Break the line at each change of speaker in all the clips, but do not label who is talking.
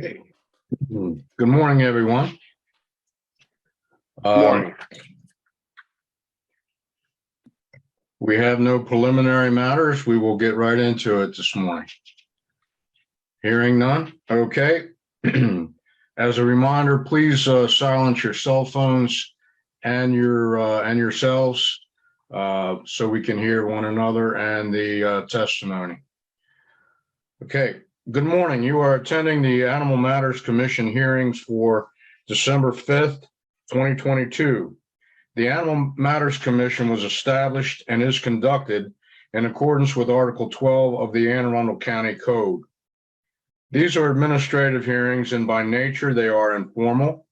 Okay. Good morning, everyone.
Morning.
We have no preliminary matters. We will get right into it this morning. Hearing none. Okay. As a reminder, please silence your cell phones and yourselves so we can hear one another and the testimony. Okay. Good morning. You are attending the Animal Matters Commission hearings for December 5th, 2022. The Animal Matters Commission was established and is conducted in accordance with Article 12 of the Anne Arundel County Code. These are administrative hearings, and by nature they are informal,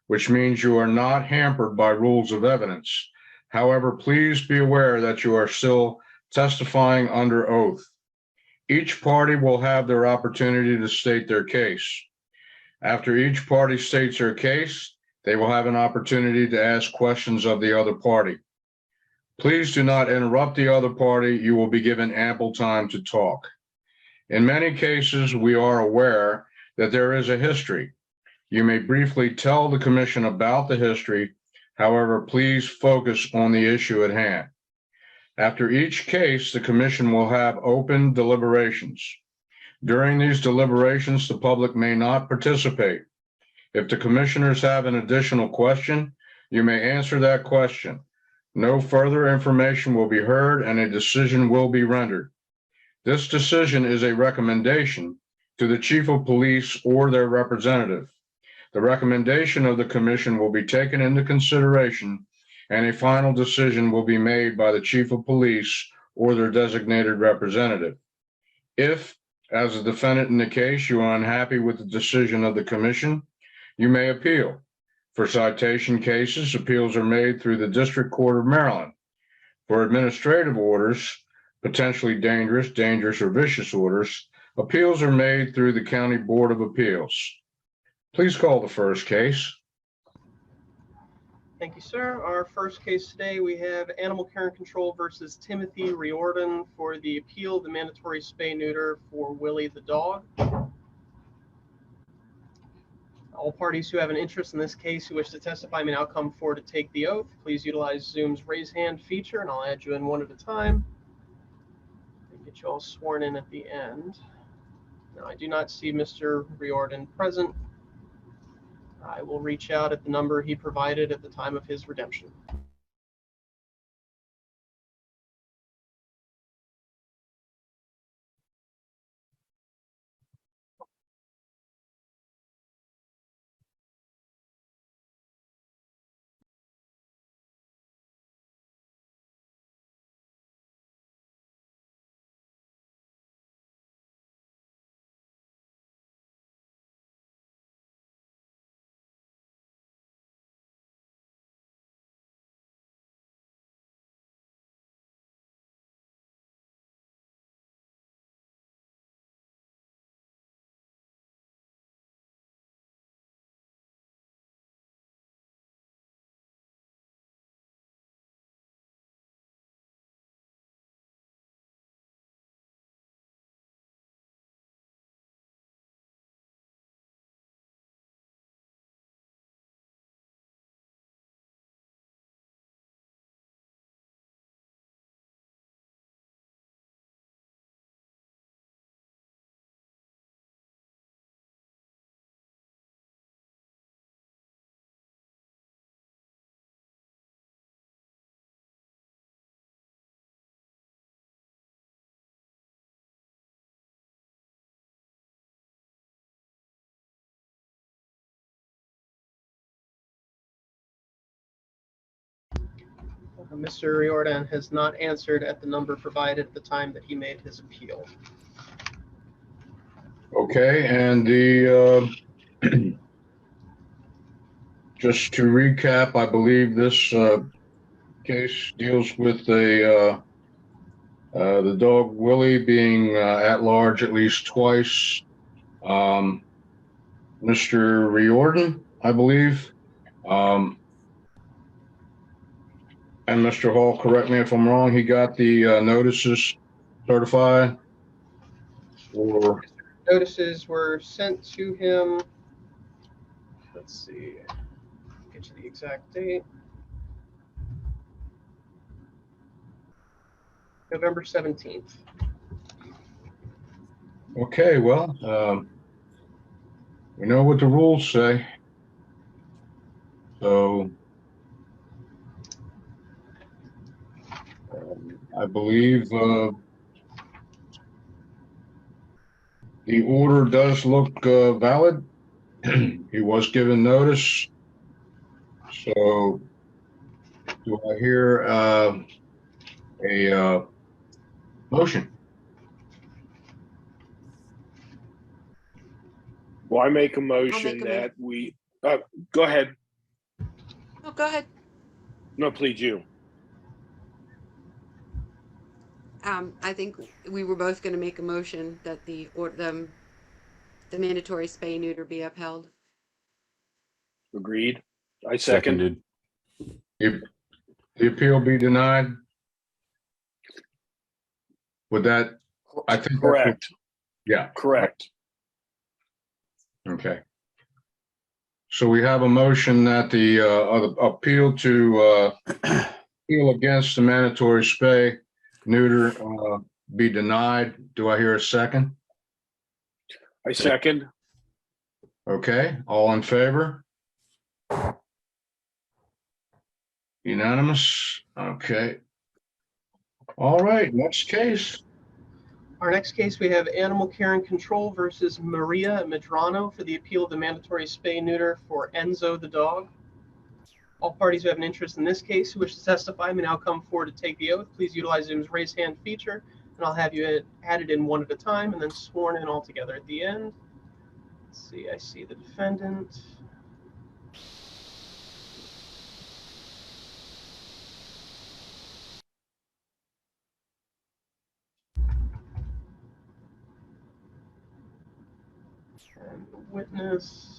which means you are not hampered by rules of evidence. However, please be aware that you are still testifying under oath. Each party will have their opportunity to state their case. After each party states their case, they will have an opportunity to ask questions of the other party. Please do not interrupt the other party. You will be given ample time to talk. In many cases, we are aware that there is a history. You may briefly tell the commission about the history. However, please focus on the issue at hand. After each case, the commission will have open deliberations. During these deliberations, the public may not participate. If the commissioners have an additional question, you may answer that question. No further information will be heard and a decision will be rendered. This decision is a recommendation to the chief of police or their representative. The recommendation of the commission will be taken into consideration and a final decision will be made by the chief of police or their designated representative. If, as a defendant in the case, you are unhappy with the decision of the commission, you may appeal. For citation cases, appeals are made through the District Court of Maryland. For administrative orders, potentially dangerous or vicious orders, appeals are made through the County Board of Appeals. Please call the first case.
Thank you, sir. Our first case today, we have Animal Care and Control versus Timothy Riordan for the appeal of the mandatory spay-neuter for Willie the dog. All parties who have an interest in this case who wish to testify may now come forward to take the oath. Please utilize Zoom's raise hand feature, and I'll add you in one at a time and get you all sworn in at the end. Now, I do not see Mr. Riordan present. I will reach out at the number he provided at the time of his redemption. Mr. Riordan has not answered at the number provided at the time that he made his appeal.
Okay, and the just to recap, I believe this case deals with the dog Willie being at large at least twice. Mr. Riordan, I believe, and Mr. Hall, correct me if I'm wrong, he got the notices certified? Or
Notices were sent to him. Let's see, get you the exact date. November 17th.
Okay, well, we know what the rules say. So I believe the order does look valid. He was given notice. So do I hear a motion?
Well, I make a
I'll
motion
make a
that we, go ahead.
Oh, go ahead.
No, please, you.
I think we were both going to make a motion that the mandatory spay neuter be upheld.
Agreed. I second.
If the appeal be denied? Would that, I think.
Correct.
Yeah.
Correct.
Okay. So we have a motion that the appeal to appeal against the mandatory spay neuter be denied. Do I hear a second?
I second.
Okay, all in favor? Unanimous? Okay. All right, next case.
Our next case, we have Animal Care and Control versus Maria Medrano for the appeal of the mandatory spay neuter for Enzo the dog. All parties who have an interest in this case who wish to testify may now come forward to take the oath. Please utilize Zoom's raise hand feature, and I'll have you added in one at a time and then sworn in all together at the end. Let's see, I see the defendant. And the witness.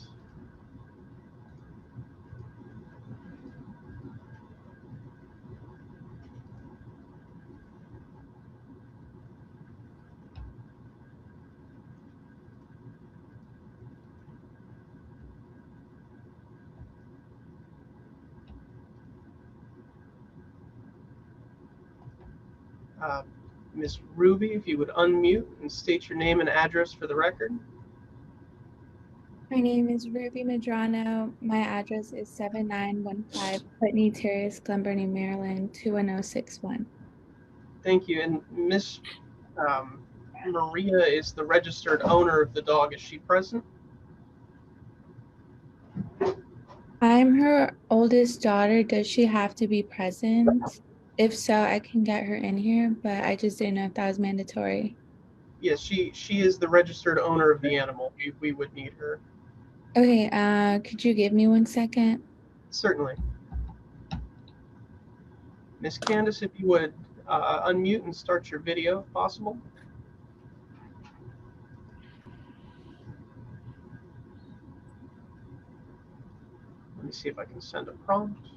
Ms. Ruby, if you would unmute and state your name and address for the record.
My name is Ruby Medrano. My address is 7915 Putney Terrace, Glenburnie, Maryland, 21061.
Thank you. And Miss Maria is the registered owner of the dog. Is she present?
I'm her oldest daughter. Does she have to be present? If so, I can get her in here, but I just didn't know if that was mandatory.
Yes, she is the registered owner of the animal. We would need her.
Okay, could you give me 1 second?
Certainly. Miss Candace, if you would unmute and start your video if possible. Let me see if I can send a prompt.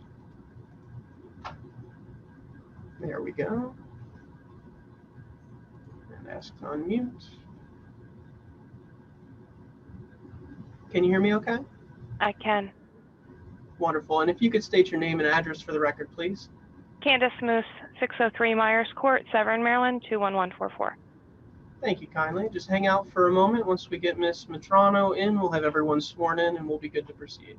There we go. And ask to unmute. Can you hear me okay?
I can.
Wonderful. And if you could state your name and address for the record, please.
Candace Moose, 603 Myers Court, Severn, Maryland, 21144.
Thank you kindly. Just hang out for a moment. Once we get Miss Medrano in, we'll have everyone sworn in and we'll be good to proceed.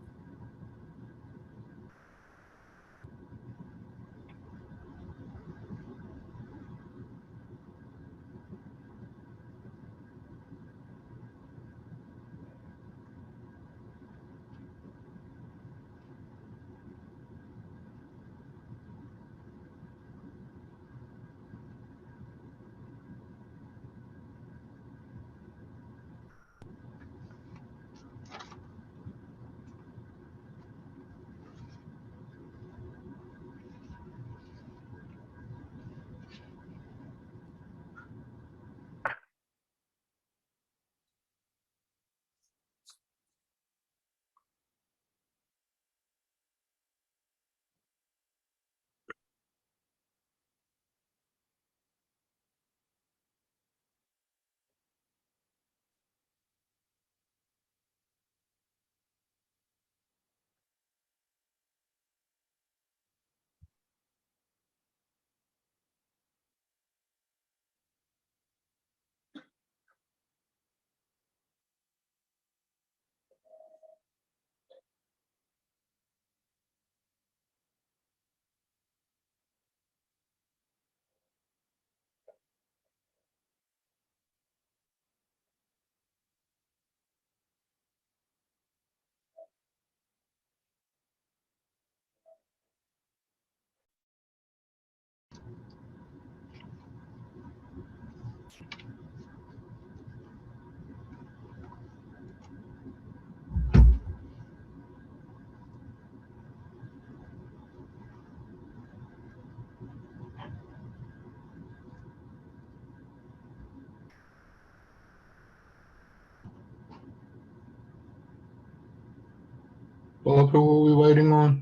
Philip, who are we waiting on?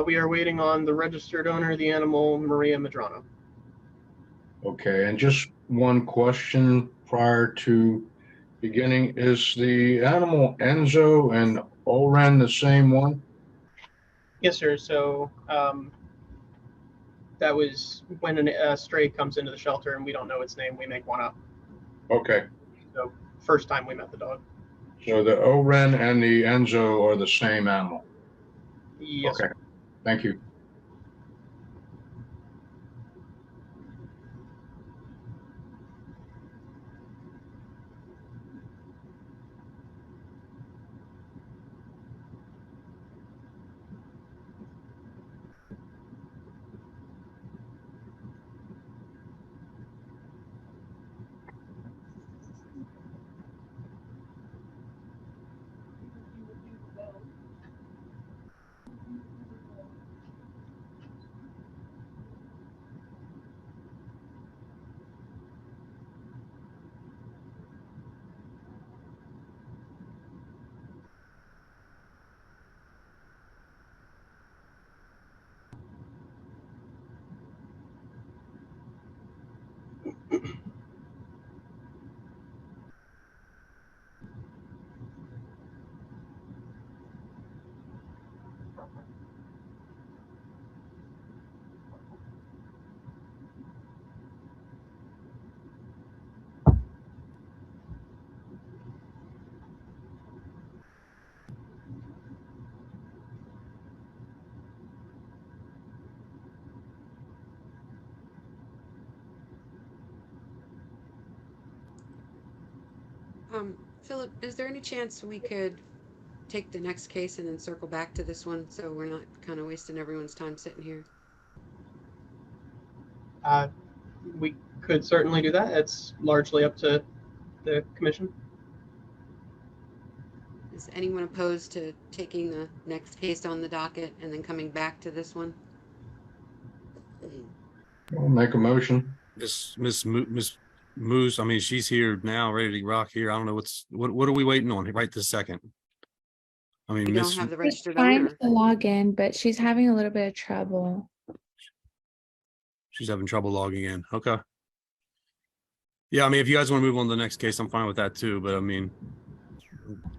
We are waiting on the registered owner of the animal, Maria Medrano.
Okay, and just one question prior to beginning. Is the animal Enzo and Oren the same one?
Yes, sir. So that was when a stray comes into the shelter and we don't know its name, we make one up.
Okay,
So first time we met the dog.
so the Oren and the Enzo are the same animal.
Yes,
Okay,
sir.
thank you.
Philip, is there any chance we could take the next case and then circle back to this one so we're not kind of wasting everyone's time sitting here?
We could certainly do that. It's largely up to the commission.
Is anyone opposed to taking the next case on the docket and then coming back to this one?
I'll make a motion.
Miss Moose, I mean, she's here now, ready to rock here. I don't know what are we waiting on right this second? I mean,
We
Miss,
don't have the
She's
registered
trying
owner.
to log in, but she's having a little bit of trouble.
she's having trouble logging in. Okay. Yeah, I mean, if you guys want to move on to the next case, I'm fine with that too. But I mean,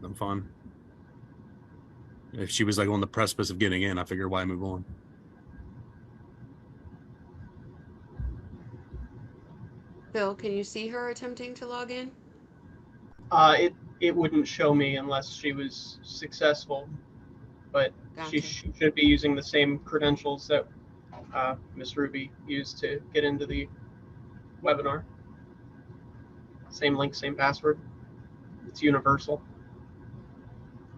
I'm fine. If she was like on the precipice of getting in, I figure why move on.
Bill, can you see her attempting to log in?
It wouldn't show me unless she was successful, but
Gotcha.
she should be using the same credentials that Miss Ruby used to get into the webinar. Same link, same password. It's universal.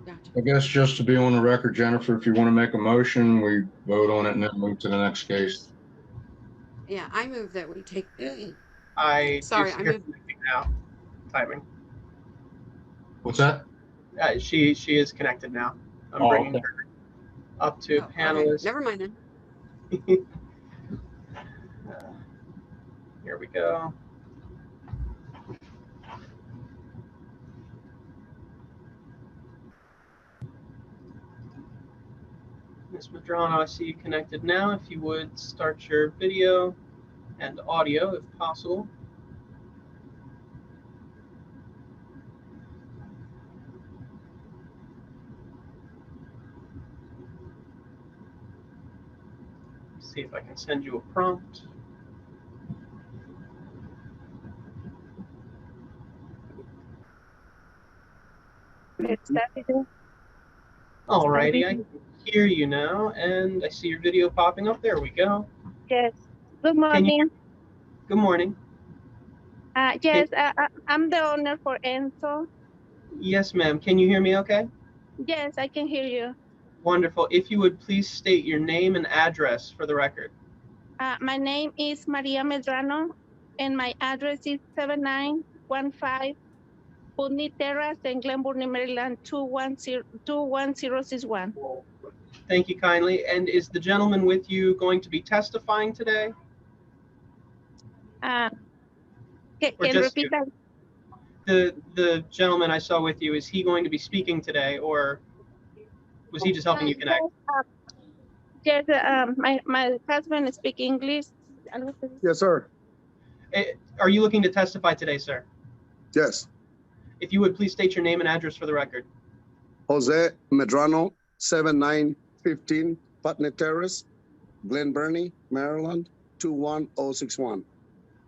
Gotcha.
I guess just to be on the record, Jennifer, if you want to make a motion, we vote on it and then move to the next case.
Yeah, I move that we take.
I
Sorry,
do
I
see her
moved.
connecting now. Timing.
What's that?
She is connected now. I'm
Oh,
bringing
okay.
her up to
Oh, okay.
panelist.
Never mind then.
Here we go. Ms. Medrano, I see you connected now. If you would start your video and audio if possible. See if I can send you a prompt. Alrighty, I can hear you now, and I see your video popping up. There we go.
Yes. Good
Can
morning.
you? Good morning.
Yes, I'm the owner for Enzo.
Yes, ma'am. Can you hear me okay?
Yes, I can hear you.
Wonderful. If you would please state your name and address for the record.
My name is Maria Medrano, and my address is 7915 Putney Terrace in Glenburn, Maryland, 21061.
Thank you kindly. And is the gentleman with you going to be testifying today?
Can
Or just
repeat
you?
that?
The gentleman I saw with you, is he going to be speaking today, or? was he just helping you connect?
Yes, my husband speak English.
Yes, sir.
Are you looking to testify today, sir?
Yes.
If you would please state your name and address for the record.
Jose Medrano, 7915 Putney Terrace, Glen Burnie, Maryland, 21061.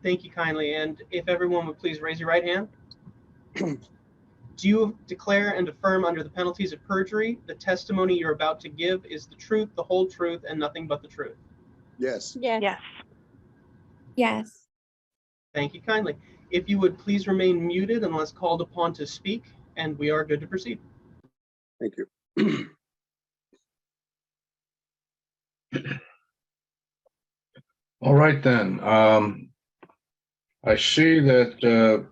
Thank you kindly. And if everyone would please raise your right hand. Do you declare and affirm under the penalties of perjury the testimony you're about to give is the truth, the whole truth, and nothing but the truth?
Yes.
Yes.
Yes.
Yes.
Thank you kindly. If you would please remain muted unless called upon to speak, and we are good to proceed.
Thank you.
All right, then. I see that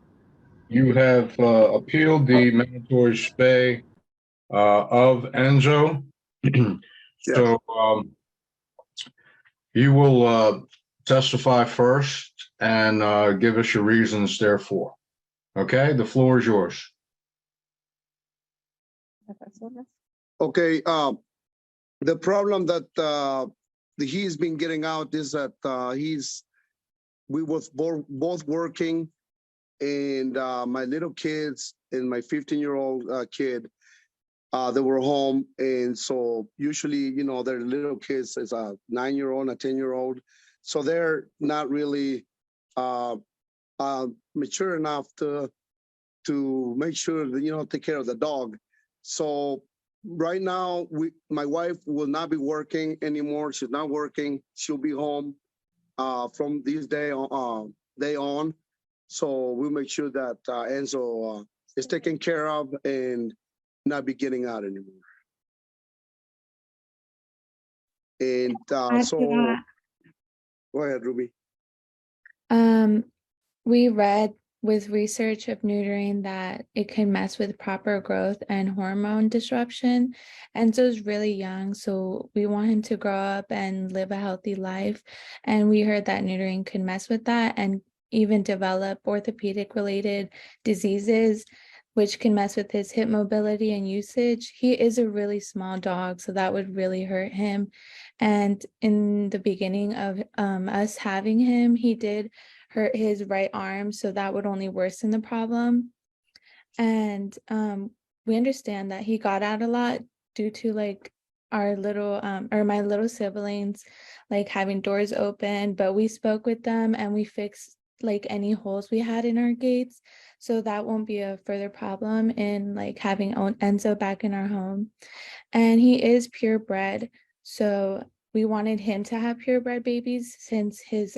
you have appealed the mandatory stay of Enzo. So you will testify first and give us your reasons therefore. Okay, the floor is yours.
Okay. The problem that he's been getting out is that we was both working, and my little kids and my 15-year-old kid, they were home. And so usually, you know, their little kids is a 9-year-old, a 10-year-old. So they're not really mature enough to make sure that, you know, take care of the dog. So right now, my wife will not be working anymore. She's not working. She'll be home from this day on. So we'll make sure that Enzo is taken care of and not be getting out anymore. And so, go ahead, Ruby.
We read with research of neutering that it can mess with proper growth and hormone disruption. Enzo's really young, so we want him to grow up and live a healthy life. And we heard that neutering could mess with that and even develop orthopedic related diseases, which can mess with his hip mobility and usage. He is a really small dog, so that would really hurt him. And in the beginning of us having him, he did hurt his right arm, so that would only worsen the problem. And we understand that he got out a lot due to like our little or my little siblings like having doors open, but we spoke with them and we fixed like any holes we had in our gates, so that won't be a further problem in like having Enzo back in our home. And he is purebred, so we wanted him to have purebred babies since his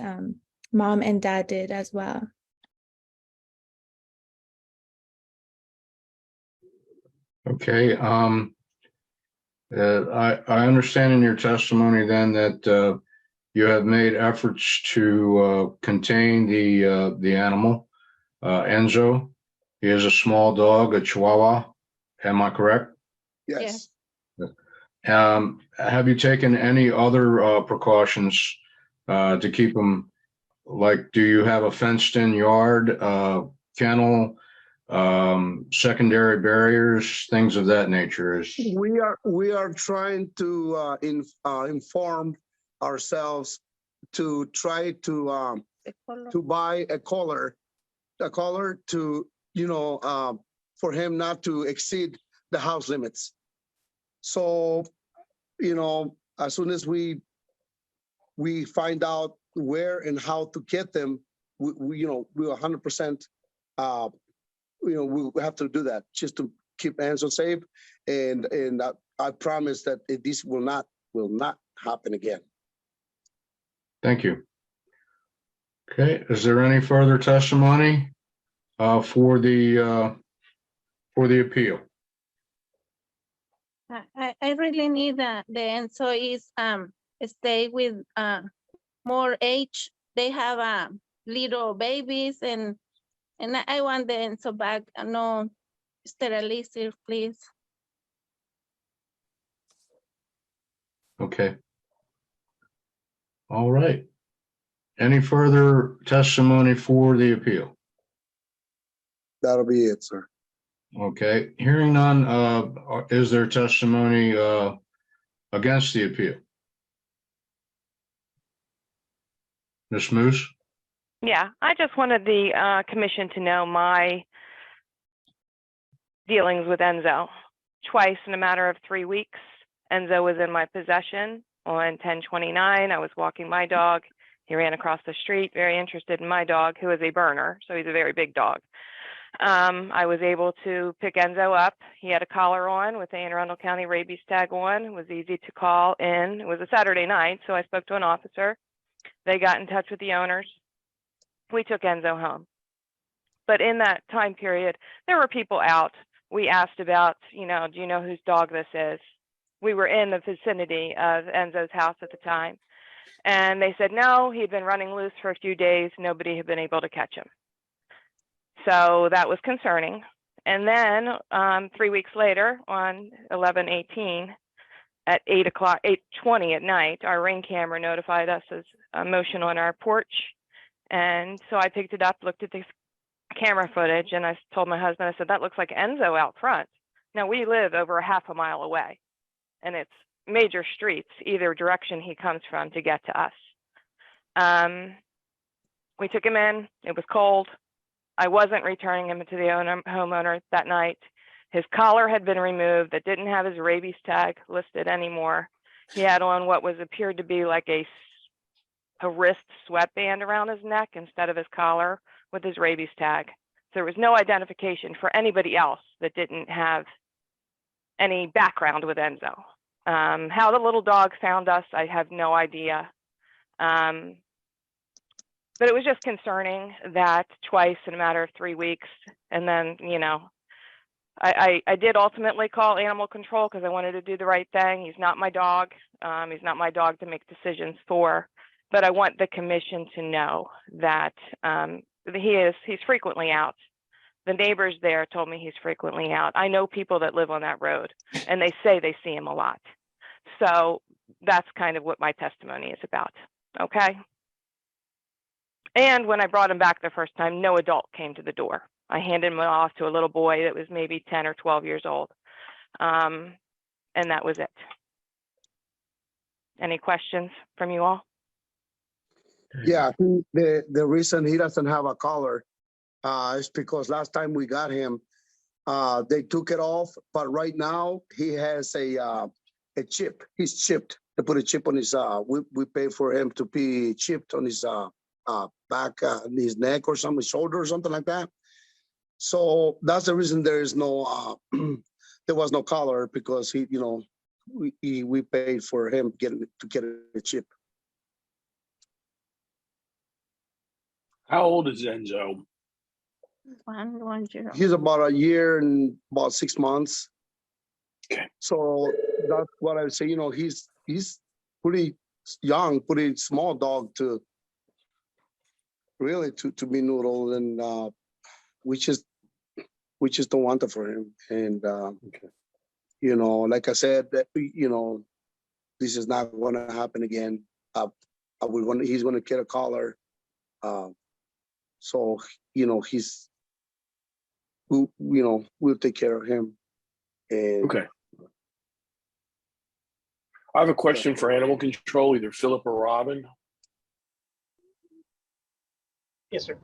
mom and dad did as well.
Okay. I understand in your testimony then that you have made efforts to contain the animal, Enzo. He is a small dog, a Chihuahua. Am I correct?
Yes.
Have you taken any other precautions to keep him? Like, do you have a fenced-in yard, kennel, secondary barriers, things of that nature?
We are trying to inform ourselves to try to buy a collar to, you know, for him not to exceed the house limits. So, you know, as soon as we find out where and how to get them, we you know, we 100%, you know, we have to do that just to keep Enzo safe. And I promise that this will not happen again.
Thank you. Okay, is there any further testimony for the appeal?
I really need the Enzo is stay with more age. They have little babies and I want the Enzo back. No sterilization, please.
Okay. All right. Any further testimony for the appeal?
That'll be it, sir.
Okay, hearing none, is there testimony against the appeal? Ms. Moose?
Yeah, I just wanted the commission to know my dealings with Enzo. Twice in a matter of 3 weeks, Enzo was in my possession. On 10/29, I was walking my dog. He ran across the street, very interested in my dog, who is a burner, so he's a very big dog. I was able to pick Enzo up. He had a collar on with the Arundel County rabies tag on. It was easy to call in. It was a Saturday night, so I spoke to an officer. They got in touch with the owners. We took Enzo home. But in that time period, there were people out. We asked about, do you know whose dog this is? We were in the vicinity of Enzo's house at the time. And they said, no, he'd been running loose for a few days. Nobody had been able to catch him. So that was concerning. And then 3 weeks later, on 11/18, at 8:20 at night, our Ring camera notified us as a motion on our porch. And so I picked it up, looked at the camera footage, and I told my husband, I said, that looks like Enzo out front. Now, we live over a half a mile away, and it's major streets, either direction he comes from to get to us. We took him in. It was cold. I wasn't returning him to the homeowner that night. His collar had been removed. That didn't have his rabies tag listed anymore. He had on what appeared to be like a wrist sweatband around his neck instead of his collar with his rabies tag. There was no identification for anybody else that didn't have any background with Enzo. How the little dog found us, I have no idea. But it was just concerning that twice in a matter of 3 weeks. And then, I did ultimately call animal control because I wanted to do the right thing. He's not my dog. He's not my dog to make decisions for. But I want the commission to know that he's frequently out. The neighbors there told me he's frequently out. I know people that live on that road, and they say they see him a lot. So that's kind of what my testimony is about. Okay. And when I brought him back the first time, no adult came to the door. I handed him off to a little boy that was maybe 10 or 12 years old. And that was it. Any questions from you all?
Yeah, the reason he doesn't have a collar is because last time we got him, they took it off, but right now he has a chip. He's chipped. They put a chip on his, we pay for him to be chipped on his back, his neck or something, shoulder or something like that. So that's the reason there is no, there was no collar, because he, we paid for him to get a chip.
How old is Enzo?
110.
He's about a year and about 6 months.
Okay.
So that's what I would say. He's pretty young, pretty small dog to really to be noodled, and we just don't want it for him. And
Okay.
like I said, that this is not going to happen again. He's going to get a collar. So we'll take care of him. And
Okay. I have a question for animal control, either Philip or Robin.
Yes, sir.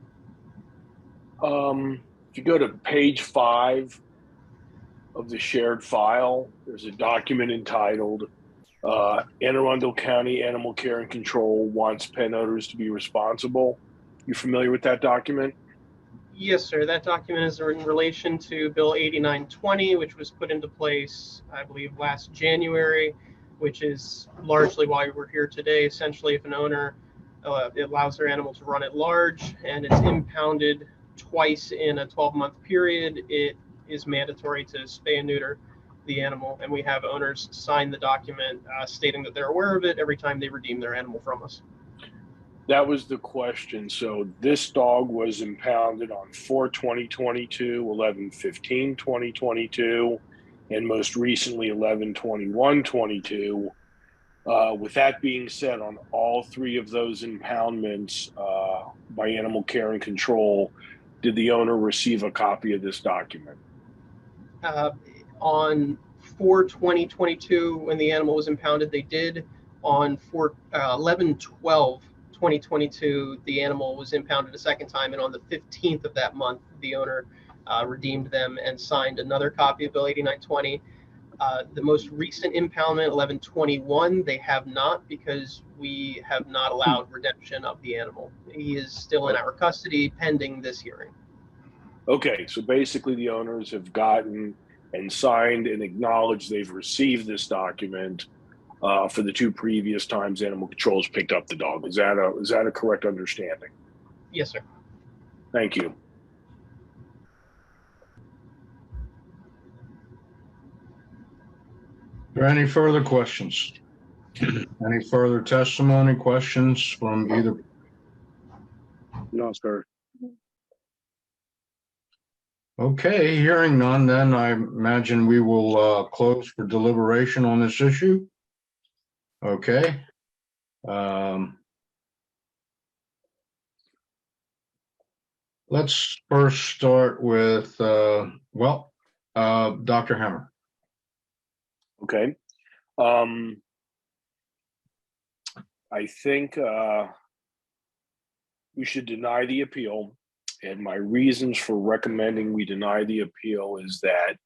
If you go to page 5 of the shared file, there's a document entitled Anne Arundel County Animal Care and Control wants pet owners to be responsible. You familiar with that document?
Yes, sir. That document is in relation to Bill 8920, which was put into place, I believe, last January, which is largely why we're here today. Essentially, if an owner it allows their animal to run at large and it's impounded twice in a 12-month period, it is mandatory to spay and neuter the animal. And we have owners sign the document stating that they're aware of it every time they redeem their animal from us.
That was the question. So this dog was impounded on 4/20/22, 11/15/2022, and most recently 11/21/22. With that being said, on all 3 of those impoundments by Animal Care and Control, did the owner receive a copy of this document?
On 4/20/22, when the animal was impounded, they did. On 11/12/2022, the animal was impounded a second time, and on the 15th of that month, the owner redeemed them and signed another copy of Bill 8920. The most recent impoundment, 11/21, they have not, because we have not allowed redemption of the animal. He is still in our custody pending this hearing.
Okay, so basically the owners have gotten and signed and acknowledged they've received this document for the 2 previous times animal control's picked up the dog. Is that a correct understanding?
Yes, sir.
Thank you.
Are there any further questions? Any further testimony, questions from either?
No, sir.
Okay, hearing none, then I imagine we will close for deliberation on this issue. Okay. Let's first start with, Dr. Hammer.
Okay. I think we should deny the appeal. And my reasons for recommending we deny the appeal is that,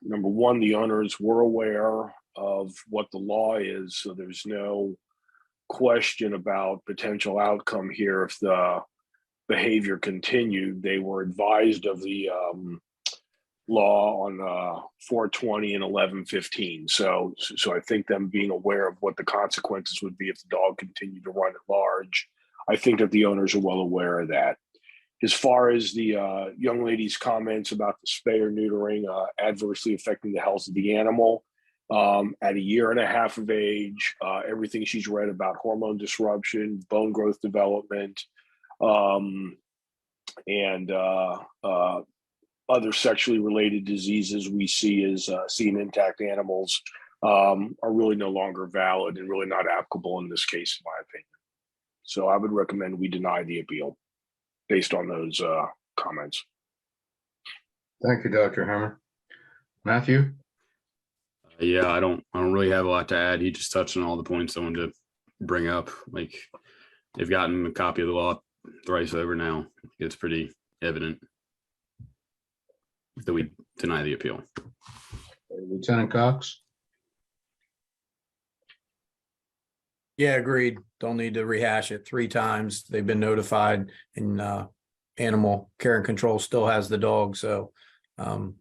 number one, the owners were aware of what the law is, so there's no question about potential outcome here if the behavior continued. They were advised of the law on 4/20 and 11/15. So I think them being aware of what the consequences would be if the dog continued to run at large, I think that the owners are well aware of that. As far as the young lady's comments about the spay or neutering adversely affecting the health of the animal, at 1.5 years of age, everything she's read about hormone disruption, bone growth development, and other sexually related diseases we see as seen intact animals are really no longer valid and really not applicable in this case, in my opinion. So I would recommend we deny the appeal based on those comments.
Thank you, Dr. Hammer. Matthew?
Yeah, I don't really have a lot to add. He just touched on all the points I wanted to bring up. Like, they've gotten a copy of the law thrice over now. It's pretty evident that we deny the appeal.
Lieutenant Cox?
Yeah, agreed. Don't need to rehash it 3 times. They've been notified, and animal care and control still has the dog. So I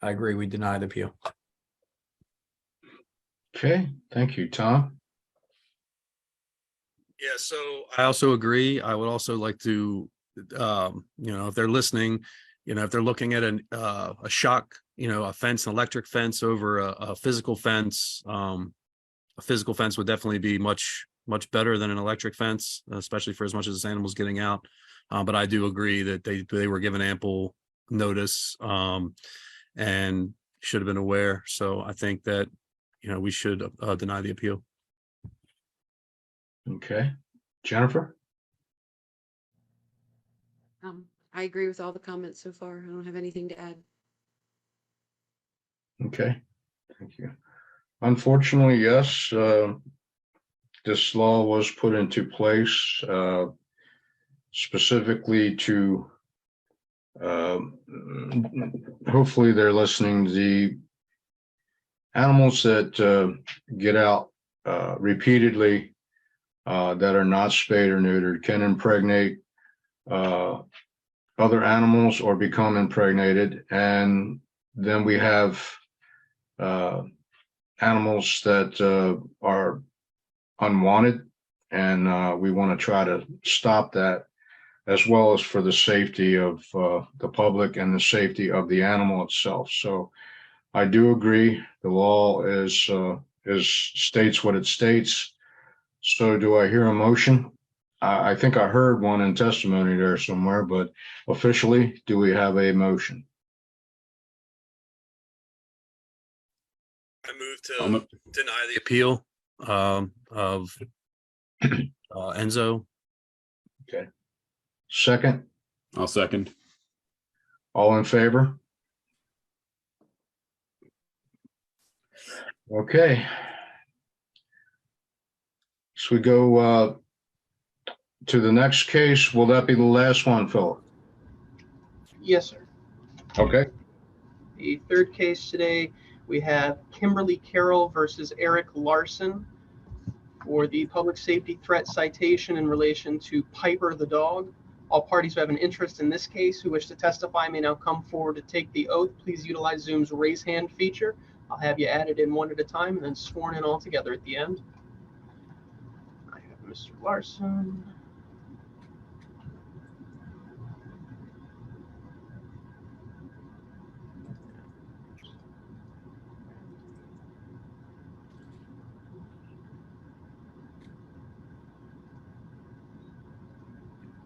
agree. We deny the appeal.
Okay, thank you. Tom?
Yeah, so I also agree. I would also like to, if they're listening, if they're looking at a shock, a fence, an electric fence over a physical fence, a physical fence would definitely be much better than an electric fence, especially for as much as this animal's getting out. But I do agree that they were given ample notice and should have been aware. So I think that, we should deny the appeal.
Okay. Jennifer?
I agree with all the comments so far. I don't have anything to add.
Okay, thank you. Unfortunately, yes, this law was put into place specifically to, hopefully they're listening, the animals that get out repeatedly that are not spayed or neutered can impregnate other animals or become impregnated. And then we have animals that are unwanted, and we want to try to stop that, as well as for the safety of the public and the safety of the animal itself. So I do agree. The law is states what it states. So do I hear a motion? I think I heard one in testimony there somewhere, but officially, do we have a motion?
I move to deny the appeal of Enzo.
Okay. Second?
I'll second.
All in favor? Okay. So we go to the next case. Will that be the last one, Philip?
Yes, sir.
Okay.
The third case today, we have Kimberly Carroll versus Eric Larson for the public safety threat citation in relation to Piper the dog. All parties who have an interest in this case who wish to testify may now come forward to take the oath. Please utilize Zoom's raise hand feature. I'll have you added in one at a time and then sworn in all together at the end. I have Mr. Larson.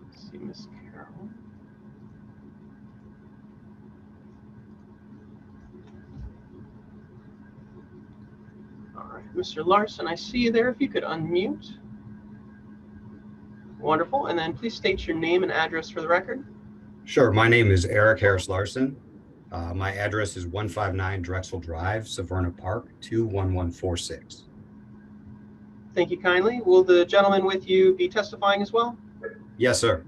Let's see, Miss Carroll. All right, Mr. Larson, I see you there. If you could unmute. Wonderful. And then please state your name and address for the record.
Sure. My name is Eric Harris Larson. My address is 159 Drexel Drive, Severna Park, 21146.
Thank you kindly. Will the gentleman with you be testifying as well?
Yes, sir.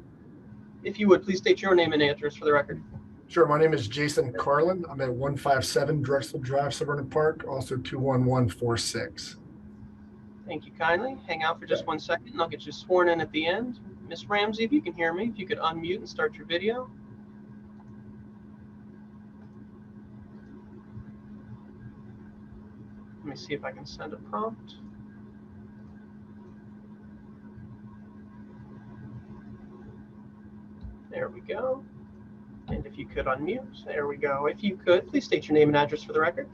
If you would, please state your name and address for the record.
Sure. My name is Jason Carlin. I'm at 157 Drexel Drive, Severna Park, also 21146.
Thank you kindly. Hang out for just 1 second and I'll get you sworn in at the end. Miss Ramsey, if you can hear me, if you could unmute and start your video. Let me see if I can send a prompt. There we go. And if you could unmute, there we go. If you could, please state your name and address for the record.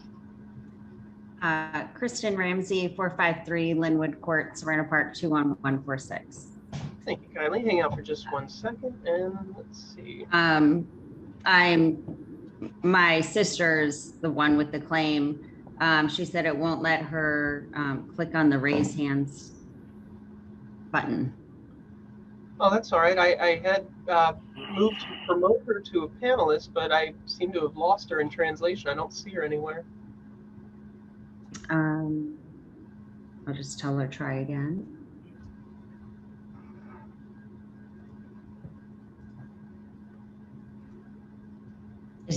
Kristen Ramsey, 453 Linwood Court, Severna Park, 21146.
Thank you kindly. Hang out for just 1 second and let's see.
My sister's the one with the claim. She said it won't let her click on the raise hands button.
Oh, that's all right. I had moved to promote her to a panelist, but I seem to have lost her in translation. I don't see her anywhere.
I'll just tell her try again.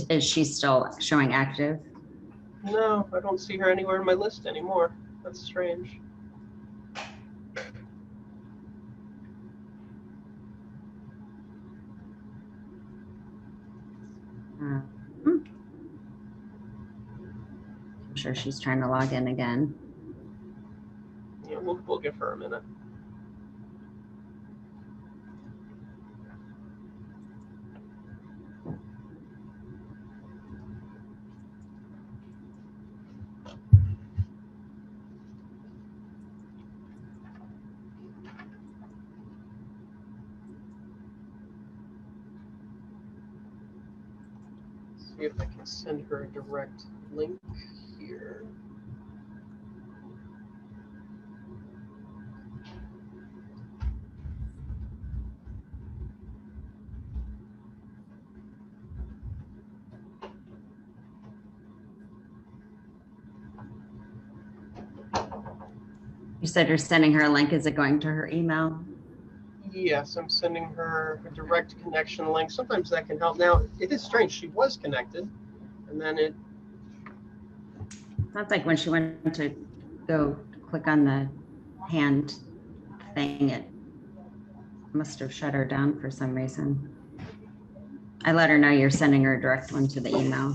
Is she still showing active?
No, I don't see her anywhere in my list anymore. That's strange.
I'm sure she's trying to log in again.
Yeah, we'll give her a minute. See if I can send her a direct link here.
You said you're sending her a link. Is it going to her email?
Yes, I'm sending her a direct connection link. Sometimes that can help. Now, it is strange. She was connected, and then it...
Sounds like when she went to go click on the hand thing, it must have shut her down for some reason. I let her know you're sending her a direct one to the email.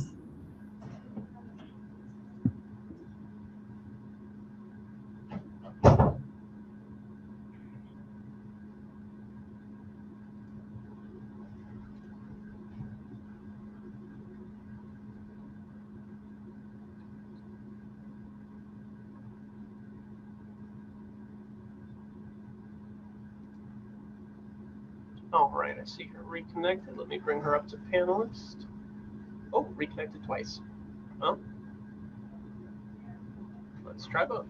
All right, I see her reconnected. Let me bring her up to panelist. Oh, reconnected twice. Well, let's try both.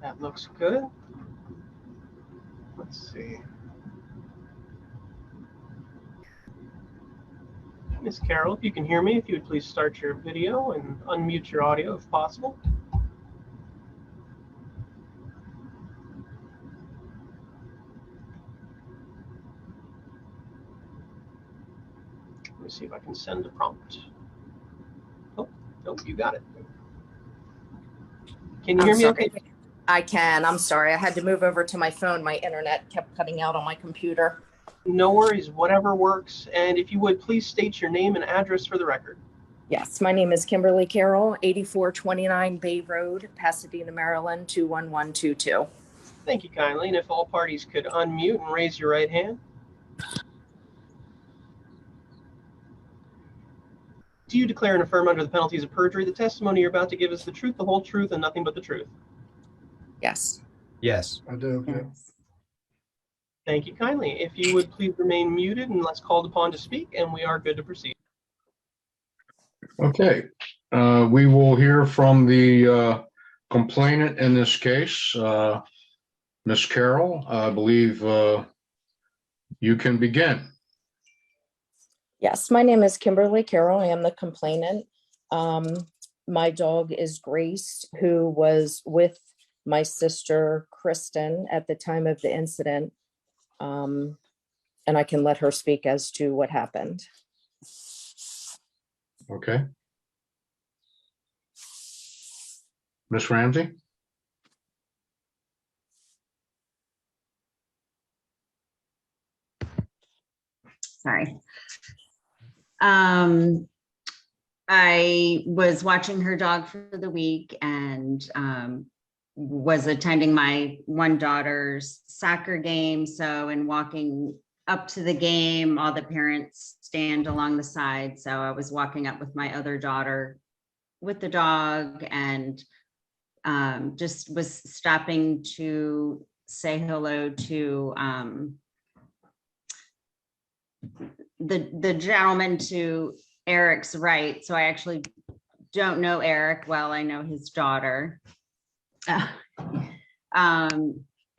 That looks good. Let's see. Ms. Carroll, if you can hear me, if you would please start your video and unmute your audio if possible. Let me see if I can send a prompt. Oh, nope, you got it. Can you hear me okay?
I can. I'm sorry. I had to move over to my phone. My internet kept cutting out on my computer.
No worries, whatever works. And if you would please state your name and address for the record.
Yes, my name is Kimberly Carroll, 8429 Bay Road, Pasadena, Maryland, 21122.
Thank you kindly. And if all parties could unmute and raise your right hand. Do you declare and affirm under the penalties of perjury the testimony you're about to give is the truth, the whole truth, and nothing but the truth?
Yes.
Yes.
I do. Yeah.
Yes.
Thank you kindly. If you would please remain muted unless called upon to speak, and we are good to proceed.
Okay, we will hear from the complainant in this case. Ms. Carroll, I believe you can begin.
Yes, my name is Kimberly Carroll. I am the complainant. My dog is Grace, who was with my sister Kristen at the time of the incident. And I can let her speak as to what happened.
Okay. Ms. Ramsey?
Sorry. I was watching her dog for the week and was attending my one daughter's soccer game. So in walking up to the game, all the parents stand along the side. So I was walking up with my other daughter with the dog and just was stopping to say hello to the gentleman to Eric's right. So I actually don't know Eric well. I know his daughter.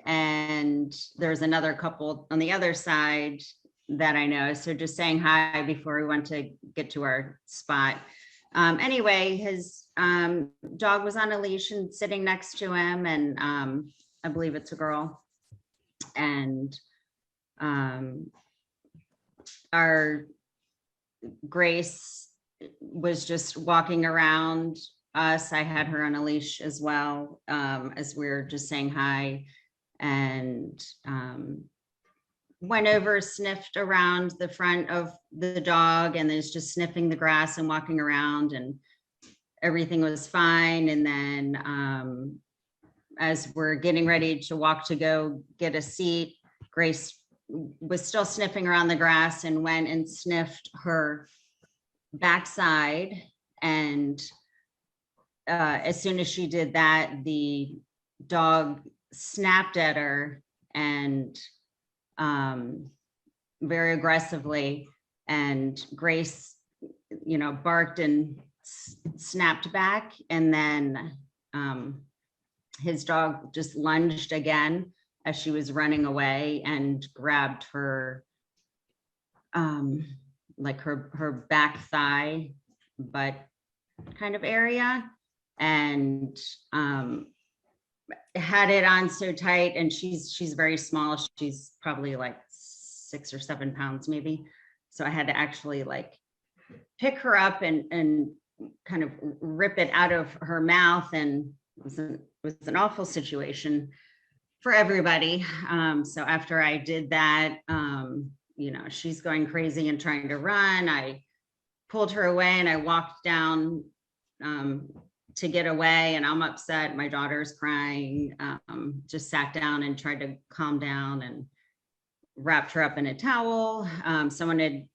And there's another couple on the other side that I know. So just saying hi before we went to get to our spot. Anyway, his dog was on a leash and sitting next to him, and I believe it's a girl. And our Grace was just walking around us. I had her on a leash as well, as we were just saying hi, and went over, sniffed around the front of the dog, and is just sniffing the grass and walking around, and everything was fine. And then as we're getting ready to walk to go get a seat, Grace was still sniffing around the grass and went and sniffed her backside. And as soon as she did that, the dog snapped at her and very aggressively, and Grace, barked and snapped back. And then his dog just lunged again as she was running away and grabbed her, like her back thigh, butt kind of area, and had it on so tight. And she's very small. She's probably like 6 or 7 pounds maybe. So I had to actually like pick her up and kind of rip it out of her mouth. And it was an awful situation for everybody. So after I did that, she's going crazy and trying to run. I pulled her away and I walked down to get away, and I'm upset. My daughter's crying. Just sat down and tried to calm down and wrapped her up in a towel. Someone had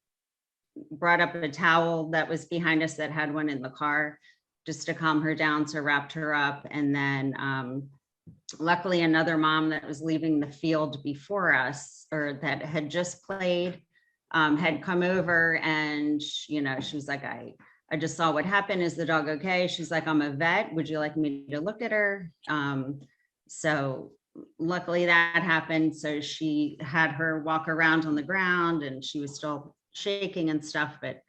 brought up a towel that was behind us that had one in the car just to calm her down. So wrapped her up. And then luckily another mom that was leaving the field before us, or that had just played, had come over, and she was like, I just saw what happened. Is the dog okay? She's like, I'm a vet. Would you like me to look at her? So luckily that happened. So she had her walk around on the ground, and she was still shaking and stuff, but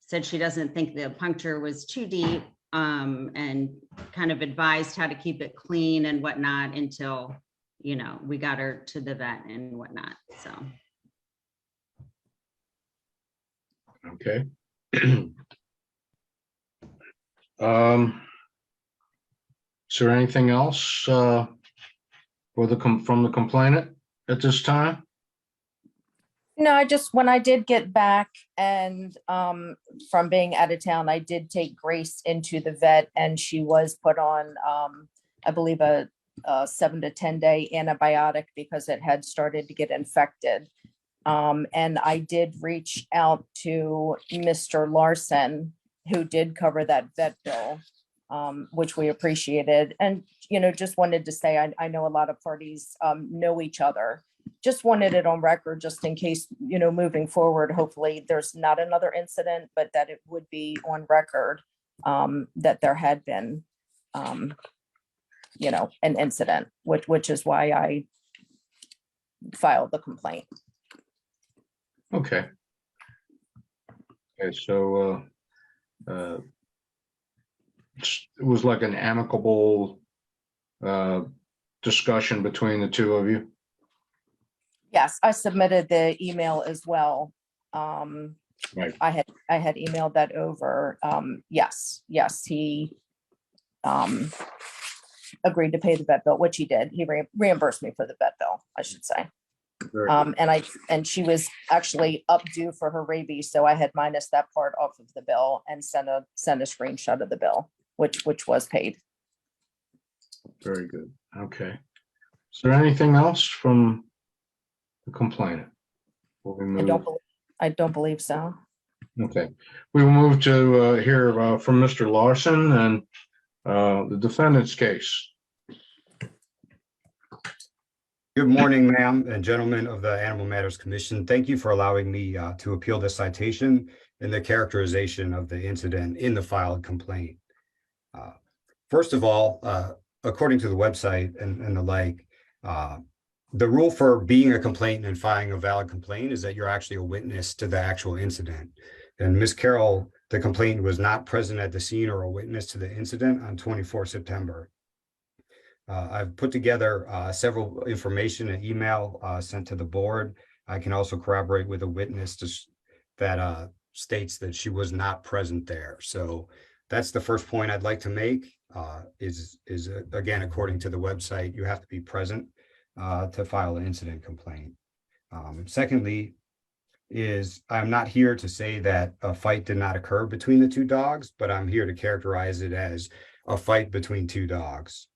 said she doesn't think the puncture was too deep, and kind of advised how to keep it clean and whatnot until, you know, we got her to the vet and whatnot, so.
Okay. Is there anything else from the complainant at this time?
No, when I did get back and from being out of town, I did take Grace into the vet and she was put on, I believe a 7 to 10 day antibiotic because it had started to get infected. And I did reach out to Mr. Larson, who did cover that vet bill, which we appreciated. And, you know, just wanted to say, I know a lot of parties know each other. Just wanted it on record, just in case, you know, moving forward, hopefully there's not another incident, but that it would be on record that there had been, you know, an incident, which is why I filed the complaint.
Okay. Okay, so it was like an amicable discussion between the two of you.
Yes, I submitted the email as well.
Right.
I had emailed that over. Yes, he agreed to pay the vet bill, which he did. He reimbursed me for the vet bill, I should say.
Very
And she was actually up due for her rabies, so I had minus that part off of the bill and sent a screenshot of the bill, which was paid.
Very good. Okay. Is there anything else from the complainant? Before we move?
I don't believe so.
Okay. We will move to hear from Mr. Larson and the defendant's case.
Good morning, ma'am and gentlemen of the Animal Matters Commission. Thank you for allowing me to appeal the citation and the characterization of the incident in the filed complaint. First of all, according to the website and the like, the rule for being a complainant and filing a valid complaint is that you're actually a witness to the actual incident. And Ms. Carroll, the complainant, was not present at the scene or a witness to the incident on 24 September. I've put together several information and email sent to the board. I can also corroborate with a witness that states that she was not present there. So that's the first point I'd like to make is again, according to the website, you have to be present to file an incident complaint. Secondly, I'm not here to say that a fight did not occur between the two dogs, but I'm here to characterize it as a fight between two dogs.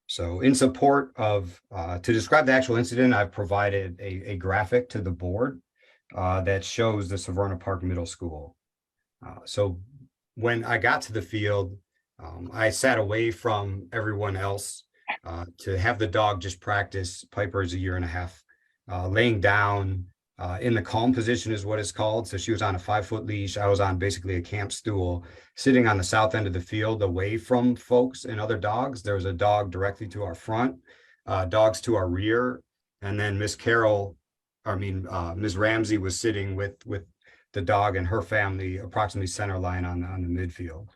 So in support of, to describe the actual incident, I've provided a graphic to the board that shows the Severna Park Middle School. So when I got to the field, I sat away from everyone else to have the dog just practice. Piper is 1.5 years, laying down in the calm position is what it's called. So she was on a 5-foot leash. I was on basically a camp stool, sitting on the south end of the field away from folks and other dogs. There was a dog directly to our front, dogs to our rear. And then Ms. Ramsey was sitting with the dog and her family approximately center line on the midfield.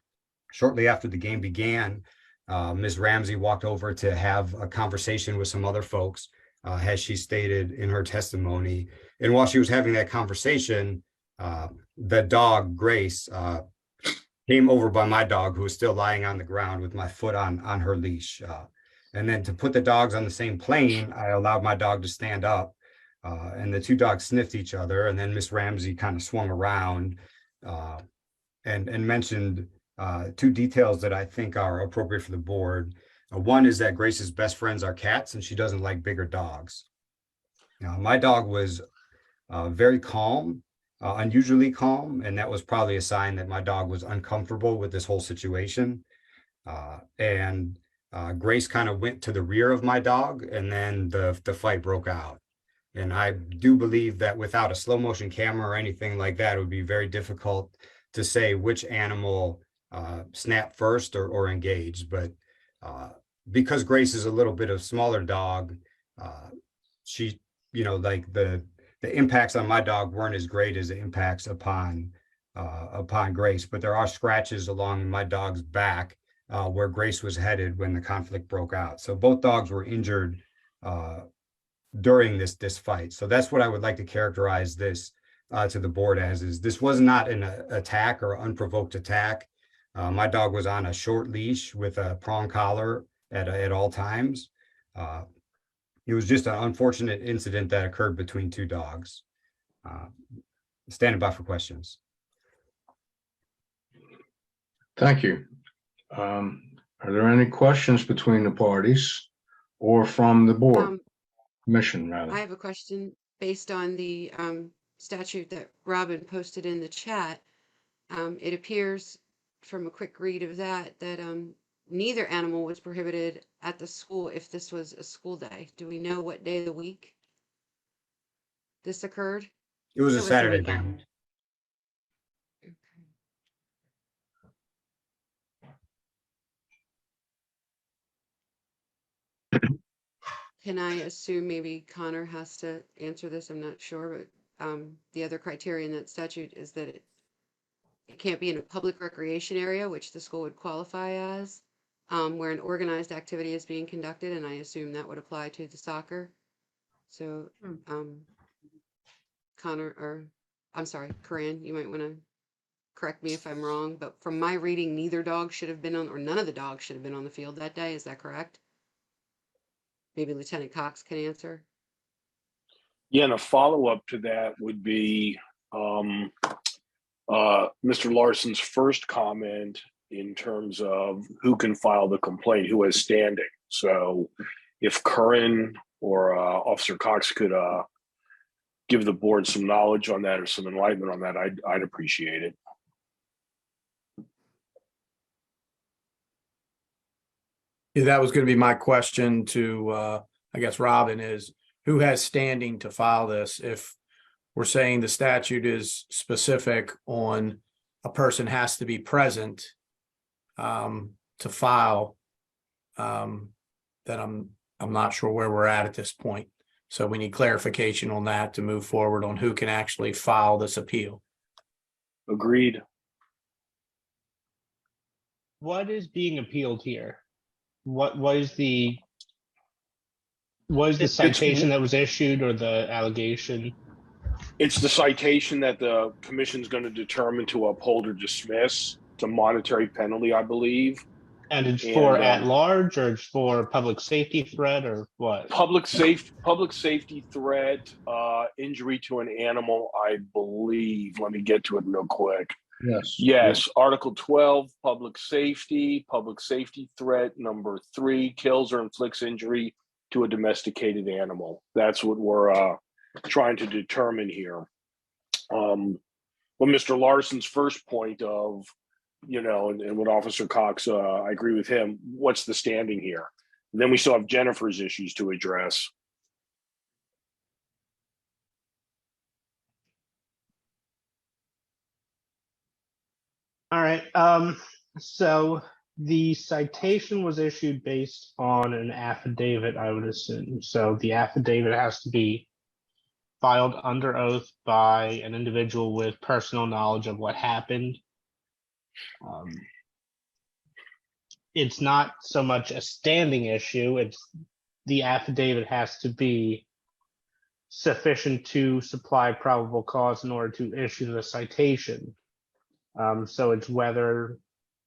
Shortly after the game began, Ms. Ramsey walked over to have a conversation with some other folks, as she stated in her testimony. And while she was having that conversation, the dog, Grace, came over by my dog, who was still lying on the ground with my foot on her leash. And then to put the dogs on the same plane, I allowed my dog to stand up, and the two dogs sniffed each other. And then Miss Ramsey kind of swung around and mentioned two details that I think are appropriate for the board. One is that Grace's best friends are cats and she doesn't like bigger dogs. Now, my dog was very calm, unusually calm, and that was probably a sign that my dog was uncomfortable with this whole situation. Grace kind of went to the rear of my dog, and then the fight broke out. And I do believe that without a slow motion camera or anything like that, it would be very difficult to say which animal snapped first or engaged. But because Grace is a little bit of smaller dog, she, like the the impacts on my dog weren't as great as the impacts upon Grace, but there are scratches along my dog's back where Grace was headed when the conflict broke out. So both dogs were injured during this fight. So that's what I would like to characterize this to the board as, is this was not an attack or unprovoked attack. My dog was on a short leash with a prong collar at all times. It was just an unfortunate incident that occurred between two dogs. Standing by for questions.
Thank you. Are there any questions between the parties or from the board? Commission, rather.
I have a question based on the statute that Robin posted in the chat. It appears from a quick read of that neither animal was prohibited at the school if this was a school day. Do we know what day of the week this occurred?
It was a Saturday.
Weekend.
Can I assume maybe Connor has to answer this? I'm not sure, but the other criteria in that statute is that it can't be in a public recreation area, which the school would qualify as, where an organized activity is being conducted, and I assume that would apply to the soccer. So, Connor, or I'm sorry, Corinne, you might want to correct me if I'm wrong, but from my reading, neither dog should have been on, or none of the dogs should have been on the field that day. Is that correct? Maybe Lieutenant Cox can answer.
Yeah, and a follow-up to that would be Mr. Larson's first comment in terms of who can file the complaint, who has standing. So if Curran or Officer Cox could give the board some knowledge on that or some enlightenment on that, I'd appreciate it.
Yeah, that was going to be my question to, I guess, Robin, is who has standing to file this? If we're saying the statute is specific on a person has to be present to file, then I'm not sure where we're at this point. So we need clarification on that to move forward on who can actually file this appeal.
Agreed.
What is being appealed here? What was the citation that was issued, or the allegation?
It's the citation that the commission's going to determine to uphold or dismiss. It's a monetary penalty, I believe.
And it's for at large, or it's for public safety threat, or what?
Public safety threat, injury to an animal, I believe. Let me get to it real quick. Yes. Article 12, public safety threat. Number 3, kills or inflicts injury to a domesticated animal. That's what we're trying to determine here. Well, Mr. Larson's first point of, and what Officer Cox, I agree with him. What's the standing here? And then we still have Jennifer's issues to address.
All right. So the citation was issued based on an affidavit, I would assume. So the affidavit has to be filed under oath by an individual with personal knowledge of what happened. It's not so much a standing issue. It's the affidavit has to be sufficient to supply probable cause in order to issue the citation. So it's whether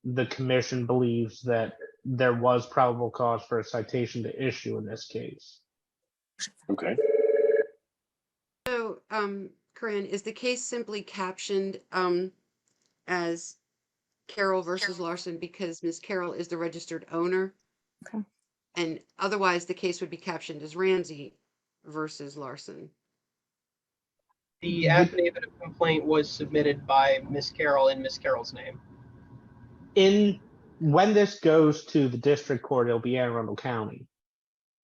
the commission believes that there was probable cause for a citation to issue in this case.
Okay.
So, Corinne, is the case simply captioned as Carroll versus Larson because Ms. Carroll is the registered owner?
Okay.
And otherwise, the case would be captioned as Ramsey versus Larson.
The affidavit of complaint was submitted by Ms. Carroll in Ms. Carroll's name.
When this goes to the district court, it'll be Arundel County.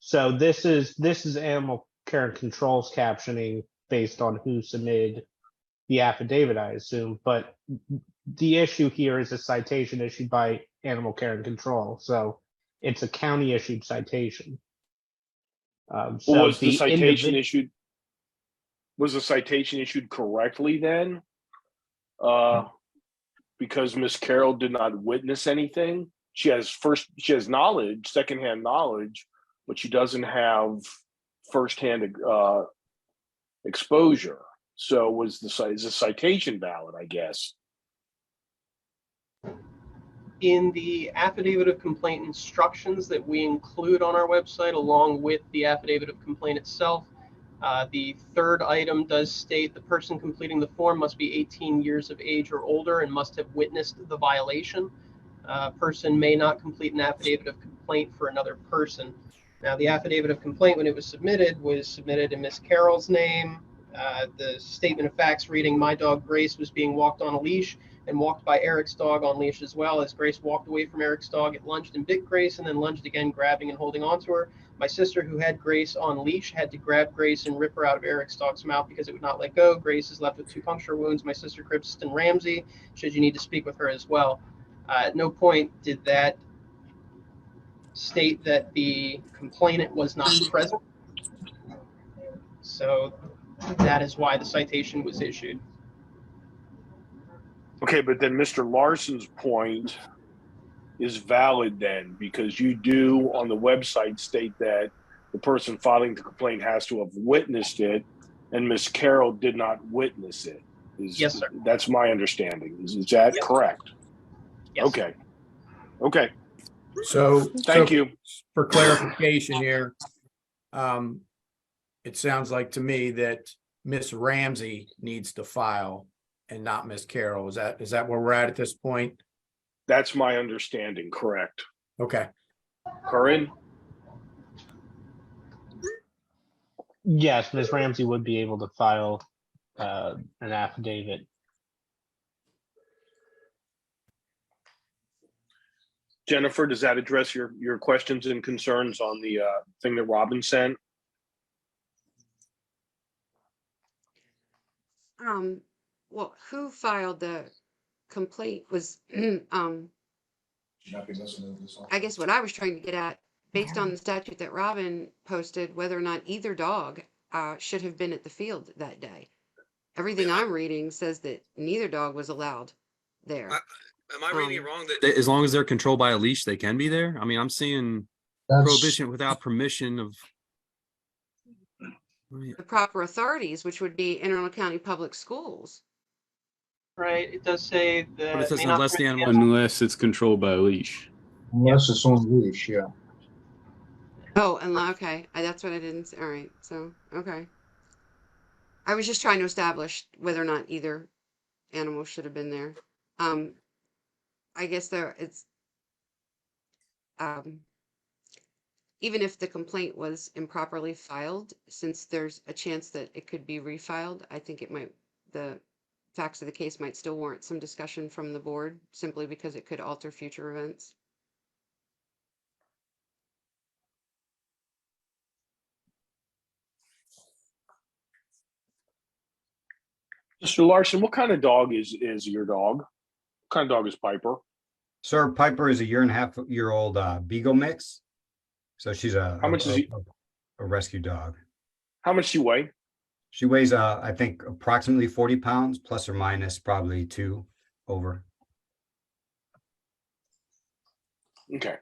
So this is Animal Care and Control's captioning based on who submitted the affidavit, I assume. But the issue here is a citation issued by Animal Care and Control. So it's a county issued citation.
Was the citation issued? Was the citation issued correctly then? Because Miss Carroll did not witness anything. She has knowledge, secondhand knowledge, but she doesn't have firsthand exposure. So is the citation valid, I guess?
In the affidavit of complaint instructions that we include on our website, along with the affidavit of complaint itself, the third item does state the person completing the form must be 18 years of age or older and must have witnessed the violation. A person may not complete an affidavit of complaint for another person. Now, the affidavit of complaint, when it was submitted in Miss Carroll's name. The statement of facts reading, my dog Grace was being walked on a leash and walked by Eric's dog on leash as well. As Grace walked away from Eric's dog, it lunged and bit Grace and then lunged again, grabbing and holding onto her. My sister, who had Grace on leash, had to grab Grace and rip her out of Eric's dog's mouth because it would not let go. Grace is left with 2 puncture wounds. My sister, Kristen Ramsey, should you need to speak with her as well. At no point did that state that the complainant was not present. So that is why the citation was issued.
Okay, but then Mr. Larson's point is valid then, because you do on the website state that the person filing the complaint has to have witnessed it, and Miss Carroll did not witness it.
Yes, sir.
That's my understanding. Is that
Yes.
correct?
Yes.
Okay. Okay.
So
Thank you.
For clarification here, it sounds like to me that Miss Ramsey needs to file and not Miss Carroll. Is that where we're at this point?
That's my understanding, correct.
Okay.
Corinne?
Yes, Ms. Ramsey would be able to file an affidavit.
Jennifer, does that address your questions and concerns on the thing that Robin sent?
Well, who filed the complaint was, I guess what I was trying to get at, based on the statute that Robin posted, whether or not either dog should have been at the field that day. Everything I'm reading says that neither dog was allowed there.
Am I reading it wrong that as long as they're controlled by a leash, they can be there? I mean, I'm seeing prohibition without permission of
The proper authorities, which would be Internal County Public Schools.
Right, it does say that.
But it says
may not
unless the
permit
animal
Unless it's controlled by a leash.
Unless it's on leash, yeah.
Oh, and okay, that's what I didn't. All right, so okay. I was just trying to establish whether or not either animal should have been there. I guess it's even if the complaint was improperly filed, since there's a chance that it could be refiled, I think the facts of the case might still warrant some discussion from the board, simply because it could alter future events.
Mr. Larson, what kind of dog is your dog? What kind of dog is Piper?
Sir, Piper is a 1.5-year-old Beagle mix. So she's a rescue dog.
How much does she weigh?
She weighs, I think, approximately 40 pounds, plus or minus probably 2 over.
Okay.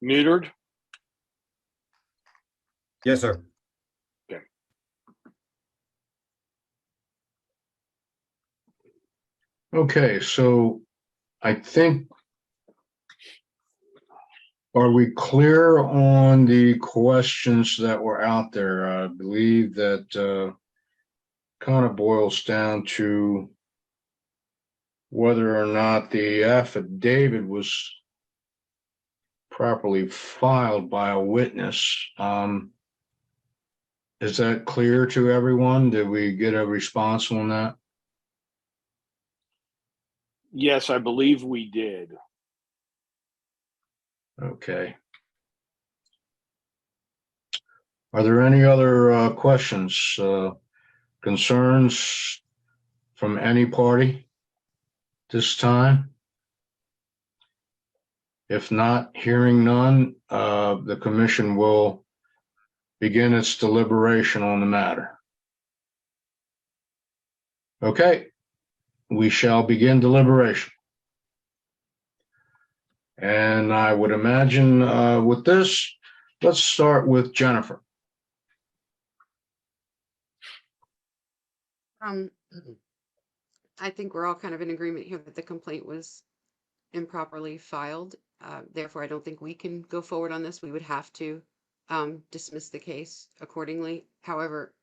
Neutered?
Yes, sir.
Okay.
Okay, so I think, are we clear on the questions that were out there? I believe that kind of boils down to whether or not the affidavit was properly filed by a witness. Is that clear to everyone? Did we get a response on that?
Yes, I believe we did.
Okay. Are there any other questions, concerns from any party this time? If not, hearing none, the commission will begin its deliberation on the matter. Okay, we shall begin deliberation. And I would imagine with this, let's start with Jennifer.
I think we're all kind of in agreement here that the complaint was improperly filed. Therefore, I don't think we can go forward on this. We would have to dismiss the case accordingly. However,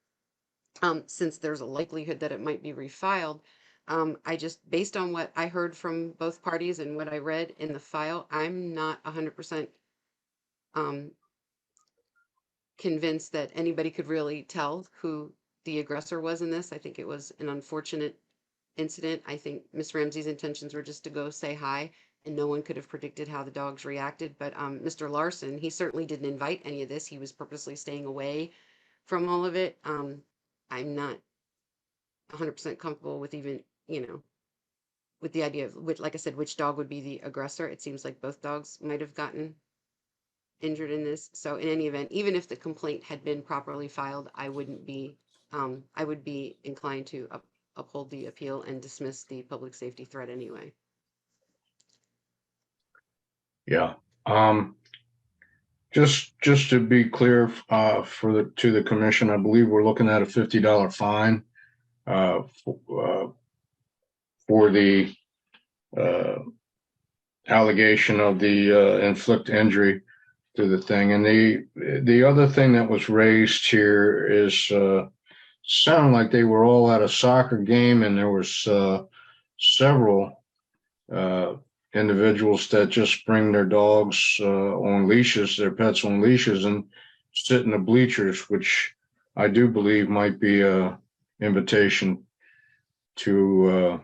since there's a likelihood that it might be refiled, I just, based on what I heard from both parties and what I read in the file, I'm not 100% convinced that anybody could really tell who the aggressor was in this. I think it was an unfortunate incident. I think Miss Ramsey's intentions were just to go say hi, and no one could have predicted how the dogs reacted. But Mr. Larson, he certainly didn't invite any of this. He was purposely staying away from all of it. I'm not 100% comfortable with even, with the idea of which, like I said, which dog would be the aggressor. It seems like both dogs might have gotten injured in this. So in any event, even if the complaint had been properly filed, I would be inclined to uphold the appeal and dismiss the public safety threat anyway.
Yeah. Just to be clear, to the commission, I believe we're looking at a $50 fine for the allegation of the inflict injury to the thing. And the other thing that was raised here is sound like they were all at a soccer game, and there was several individuals that just bring their dogs on leashes, their pets on leashes, and sit in the bleachers, which I do believe might be a invitation to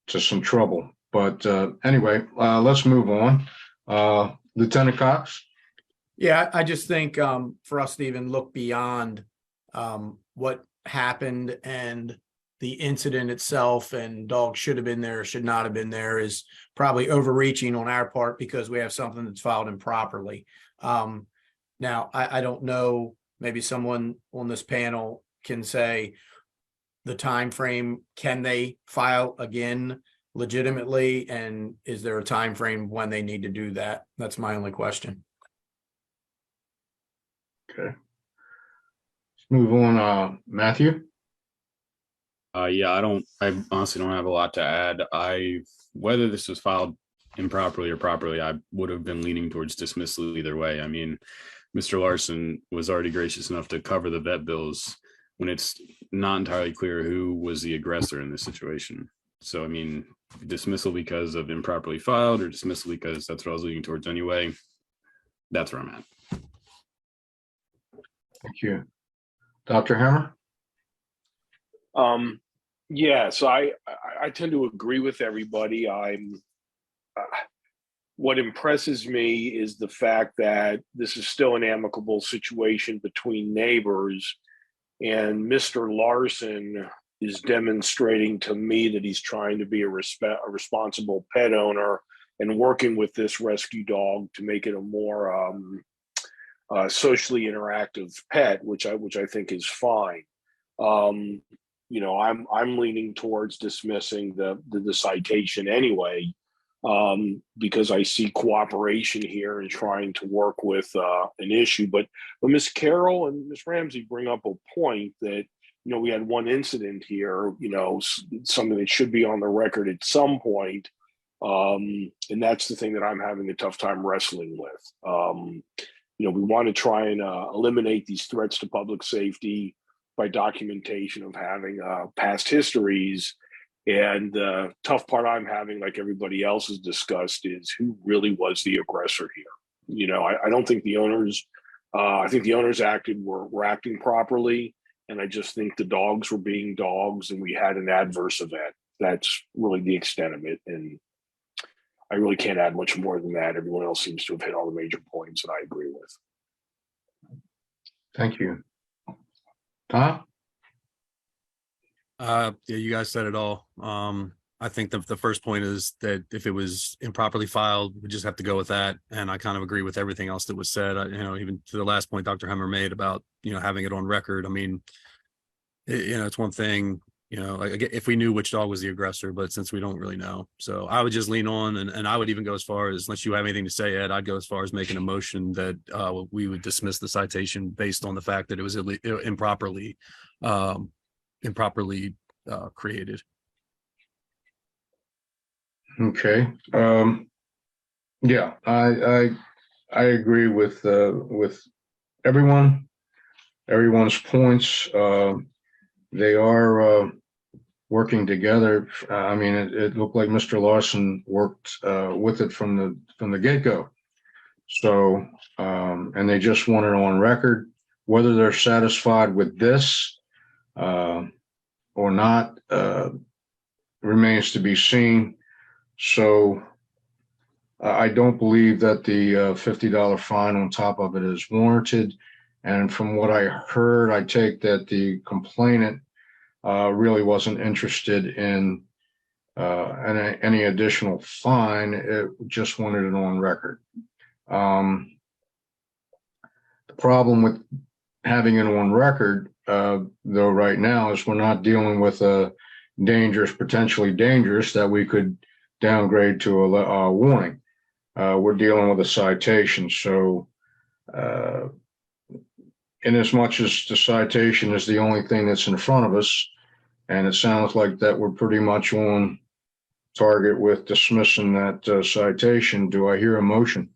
some trouble. But anyway, let's move on. Lieutenant Cox?
Yeah, I just think for us to even look beyond what happened and the incident itself and dog should have been there, should not have been there, is probably overreaching on our part because we have something that's filed improperly. Now, I don't know, maybe someone on this panel can say the time frame, can they file again legitimately, and is there a time frame when they need to do that? That's my only question.
Okay. Let's move on. Matthew?
Yeah, I honestly don't have a lot to add. Whether this was filed improperly or properly, I would have been leaning towards dismissal either way. I mean, Mr. Larson was already gracious enough to cover the vet bills when it's not entirely clear who was the aggressor in this situation. So, I mean, dismissal because of improperly filed or dismissal because that's what I was leaning towards anyway. That's where I'm at.
Thank you. Dr. Hammer?
Yeah, so I tend to agree with everybody. What impresses me is the fact that this is still an amicable situation between neighbors, and Mr. Larson is demonstrating to me that he's trying to be a responsible pet owner and working with this rescue dog to make it a more socially interactive pet, which I think is fine. I'm leaning towards dismissing the citation anyway, because I see cooperation here and trying to work with an issue. But Ms. Carroll and Ms. Ramsey bring up a point that, we had one incident here, something that should be on the record at some point. And that's the thing that I'm having a tough time wrestling with. We want to try and eliminate these threats to public safety by documentation of having past histories. And the tough part I'm having, like everybody else has discussed, is who really was the aggressor here. I don't think the owners, I think the owners were acting properly. And I just think the dogs were being dogs and we had an adverse event. That's really the extent of it. And I really can't add much more than that. Everyone else seems to have hit all the major points that I agree with.
Thank you. Tom?
Yeah, you guys said it all. I think the first point is that if it was improperly filed, we just have to go with that. And I kind of agree with everything else that was said. Even to the last point Dr. Hemmer made about, having it on record. I mean, it's one thing, like if we knew which dog was the aggressor, but since we don't really know. So I would just lean on, and I would even go as far as, unless you have anything to say, Ed, I'd go as far as making a motion that we would dismiss the citation based on the fact that it was improperly created.
Okay. Yeah, I agree with everyone's points. They are working together. I mean, it looked like Mr. Larson worked with it from the get-go. So, and they just want it on record. Whether they're satisfied with this or not remains to be seen. So I don't believe that the $50 fine on top of it is warranted. And from what I heard, I take that the complainant really wasn't interested in any additional fine. It just wanted it on record. The problem with having it on record, though, right now is we're not dealing with a potentially dangerous that we could downgrade to a warning. We're dealing with a citation. So in as much as the citation is the only thing that's in front of us, and it sounds like that we're pretty much on target with dismissing that citation, do I hear a motion?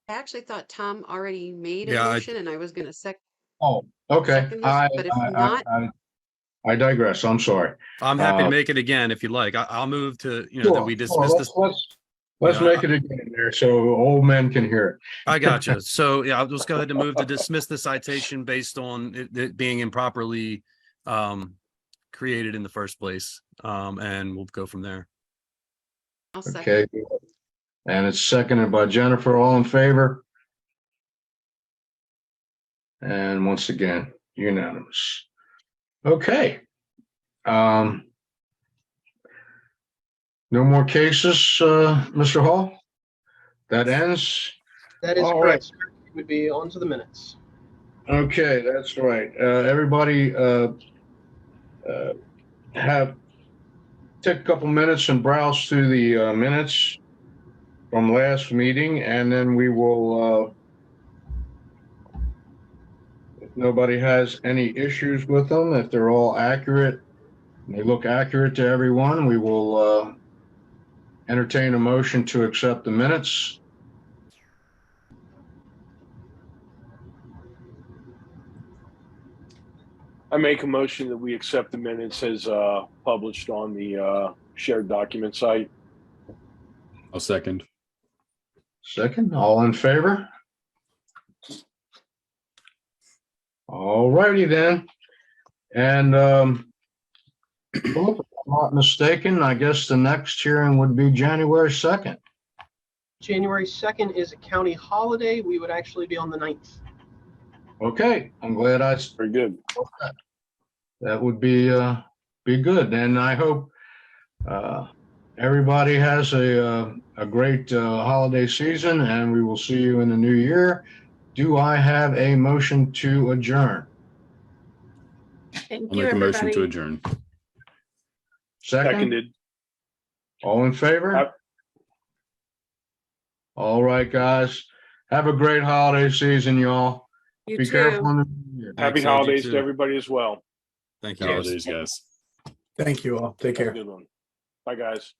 I actually thought Tom already made a
Yeah,
motion, and I was going to second.
Oh, okay.
Second this, but if not,
I digress. I'm sorry.
I'm happy to make it again if you'd like. I'll move to,
Sure,
that we dismiss this.
Let's make it again there so old men can hear it.
I gotcha. So yeah, I'll just go ahead and move to dismiss the citation based on it being improperly created in the first place. And we'll go from there.
I'll second.
Okay. And it's seconded by Jennifer. All in favor? And once again, unanimous. Okay. No more cases, Mr. Hall? That ends?
That is
All
correct, sir. It would be on to the minutes.
Okay, that's right. Everybody take a couple minutes and browse through the minutes from last meeting, and then we will, if nobody has any issues with them, if they're all accurate, and they look accurate to everyone, we will entertain a motion to accept the minutes.
I make a motion that we accept the minutes as published on the shared document site.
I'll second.
Second, all in favor? All righty then. And if I'm not mistaken, I guess the next hearing would be January 2nd.
January 2nd is a county holiday. We would actually be on the 9th.
Okay, I'm glad I.
Very good.
That would be good. And I hope everybody has a great holiday season, and we will see you in the new year. Do I have a motion to adjourn?
Thank
I'll
you,
make a motion to
everybody.
adjourn.
Second,
Seconded.
all in favor? All right, guys. Have a great holiday season, y'all.
You
Be
too.
careful in the new year.
Happy
Thanks, Ed, you
holidays
too.
to everybody as well.
Thank you.
Holidays, guys.
Thank you all. Take
Have a
care.
good one. Bye, guys.